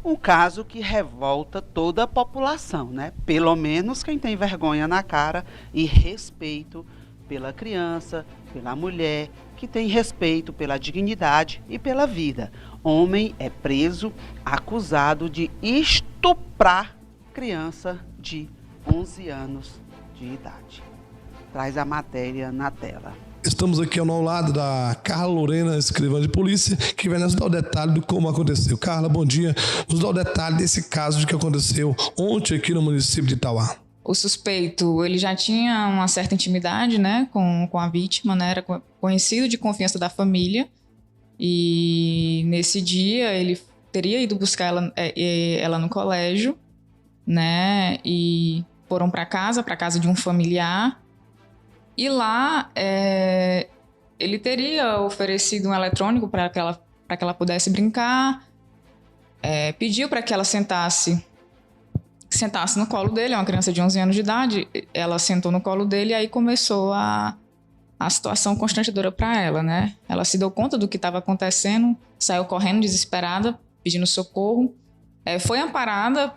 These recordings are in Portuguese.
Um caso que revolta toda a população, né? Pelo menos quem tem vergonha na cara e respeito pela criança, pela mulher, que tem respeito pela dignidade e pela vida. Homem é preso acusado de estuprar criança de 11 anos de idade. Traz a matéria na tela. Estamos aqui ao lado da Carla Lorena, escrivã de polícia, que vai nos dar o detalhe de como aconteceu. Carla, bom dia. Nos dá o detalhe desse caso que aconteceu ontem aqui no município de Itauá. O suspeito, ele já tinha uma certa intimidade, né, com a vítima, né, era conhecido de confiança da família. E nesse dia ele teria ido buscar ela no colégio, né, e foram para casa de um familiar. E lá ele teria oferecido um eletrônico para que ela pudesse brincar, pediu para que ela sentasse no colo dele, é uma criança de 11 anos de idade, ela sentou no colo dele e aí começou a situação constrangedora para ela, né? Ela se deu conta do que estava acontecendo, saiu correndo desesperada, pedindo socorro, foi amparada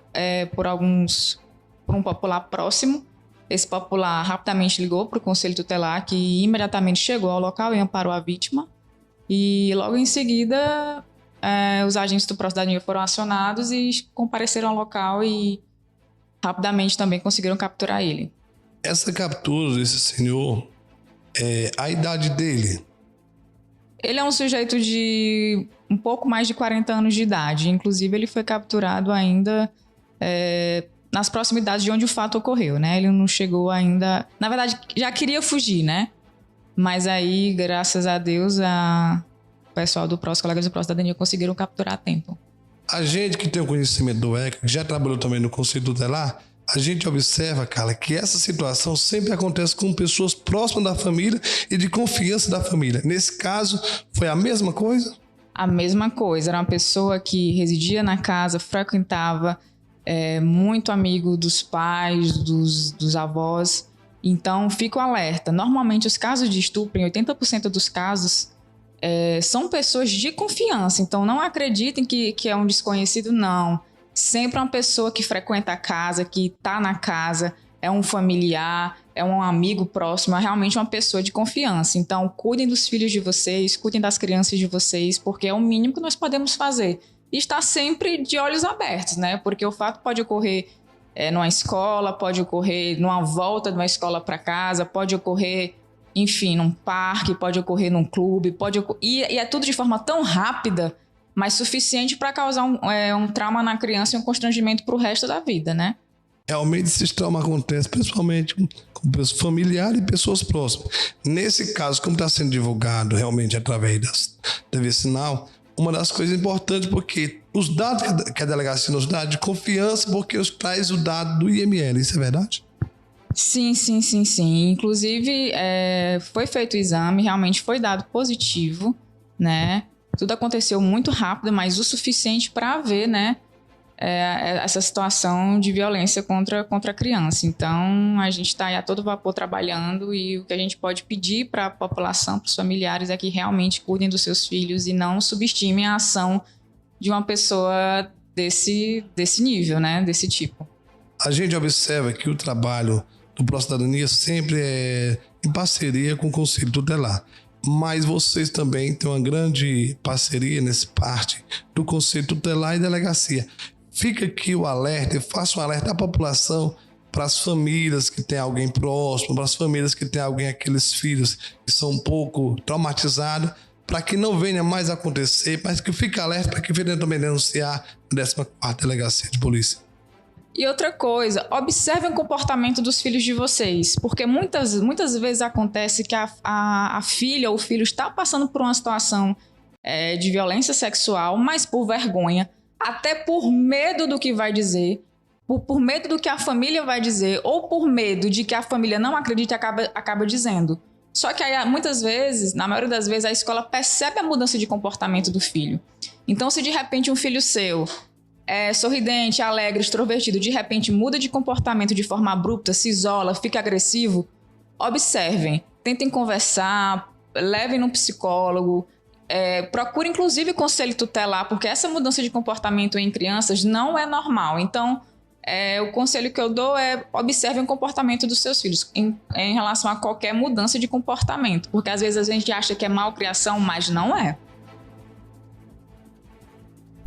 por um popular próximo. Esse popular rapidamente ligou para o Conselho Tutelar, que imediatamente chegou ao local e amparou a vítima. E logo em seguida, os agentes do Pró-Cidadania foram acionados e compareceram ao local e rapidamente também conseguiram capturar ele. Essa captura desse senhor, a idade dele? Ele é um sujeito de um pouco mais de 40 anos de idade. Inclusive, ele foi capturado ainda nas proximidades de onde o fato ocorreu, né? Ele não chegou ainda... Na verdade, já queria fugir, né? Mas aí, graças a Deus, o pessoal os colegas do Pró-Cidadania conseguiram capturar a tempo. A gente que tem o conhecimento do ECA, que já trabalhou também no Conselho Tutelar, a gente observa, Carla, que essa situação sempre acontece com pessoas próximas da família e de confiança da família. Nesse caso, foi a mesma coisa? A mesma coisa. Era uma pessoa que residia na casa, frequentava, muito amigo dos pais, dos avós. Então, fica o alerta. Normalmente, os casos de estupro, em 80% dos casos, são pessoas de confiança. Então, não acreditem que é um desconhecido, não. Sempre uma pessoa que frequenta a casa, que está na casa, é um familiar, é um amigo próximo, é realmente uma pessoa de confiança. Então, cuidem dos filhos de vocês, cuidem das crianças de vocês, porque é o mínimo que nós podemos fazer. E estar sempre de olhos abertos, né? Porque o fato pode ocorrer numa escola, pode ocorrer numa volta de uma escola para casa, pode ocorrer, enfim, num parque, pode ocorrer num clube, e é tudo de forma tão rápida, mas suficiente para causar um trauma na criança e um constrangimento para o resto da vida, né? Realmente esses traumas acontecem principalmente com pessoas familiares e pessoas próximas. Nesse caso, como está sendo divulgado realmente através da TV Sinal, uma das coisas importantes, porque os dados que a delegacia nos dá de confiança, porque os traz o dado do IML, isso é verdade? Sim. Inclusive, foi feito o exame, realmente foi dado positivo, né? Tudo aconteceu muito rápido, mas o suficiente para haver, né, essa situação de violência contra a criança. Então, a gente está aí a todo vapor trabalhando e o que a gente pode pedir para a população, para os familiares, é que realmente cuidem dos seus filhos e não subestimem a ação de uma pessoa desse nível, né, desse tipo. A gente observa que o trabalho do Pró-Cidadania sempre é em parceria com o Conselho Tutelar. Mas vocês também têm uma grande parceria nessa parte do Conselho Tutelar e Delegacia. Fica aqui o alerta, eu faço um alerta à população, para as famílias que têm alguém próximo, para as famílias que têm alguém, aqueles filhos que são um pouco traumatizados, para que não venha mais a acontecer, mas que fique alerta para que venha também denunciar a 14ª Delegacia de Polícia. E outra coisa, observem o comportamento dos filhos de vocês, porque muitas vezes acontece que a filha ou o filho está passando por uma situação de violência sexual, mas por vergonha, até por medo do que vai dizer, por medo do que a família vai dizer, ou por medo de que a família não acredite e acaba dizendo. Só que aí, muitas vezes, na maioria das vezes, a escola percebe a mudança de comportamento do filho. Então, se de repente um filho seu sorridente, alegre, extrovertido, de repente muda de comportamento de forma abrupta, se isola, fica agressivo, observem, tentem conversar, levem no psicólogo, procure inclusive conselho tutelar, porque essa mudança de comportamento em crianças não é normal. Então, o conselho que eu dou é observe o comportamento dos seus filhos em relação a qualquer mudança de comportamento, porque às vezes a gente acha que é malcriação, mas não é.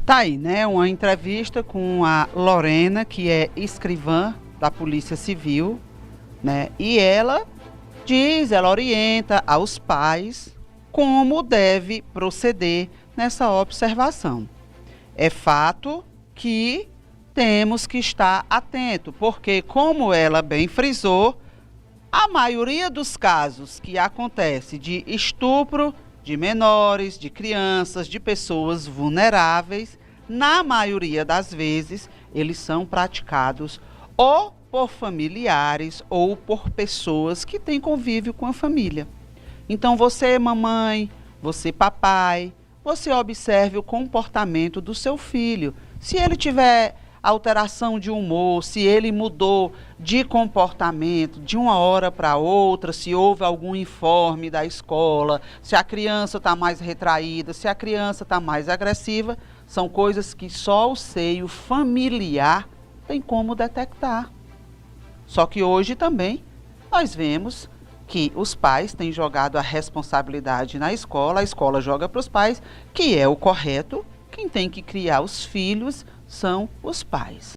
Tá aí, né? Uma entrevista com a Lorena, que é escrivã da Polícia Civil, né? E ela orienta aos pais como deve proceder nessa observação. É fato que temos que estar atento, porque, como ela bem frisou, a maioria dos casos que acontece de estupro de menores, de crianças, de pessoas vulneráveis, na maioria das vezes, eles são praticados ou por familiares ou por pessoas que têm convívio com a família. Então, você, mamãe, você, papai, você observe o comportamento do seu filho. Se ele tiver alteração de humor, se ele mudou de comportamento de uma hora para outra, se houve algum informe da escola, se a criança está mais retraída, se a criança está mais agressiva, são coisas que só o seio familiar tem como detectar. Só que hoje também nós vemos que os pais têm jogado a responsabilidade na escola, a escola joga para os pais, que é o correto. Quem tem que criar os filhos são os pais.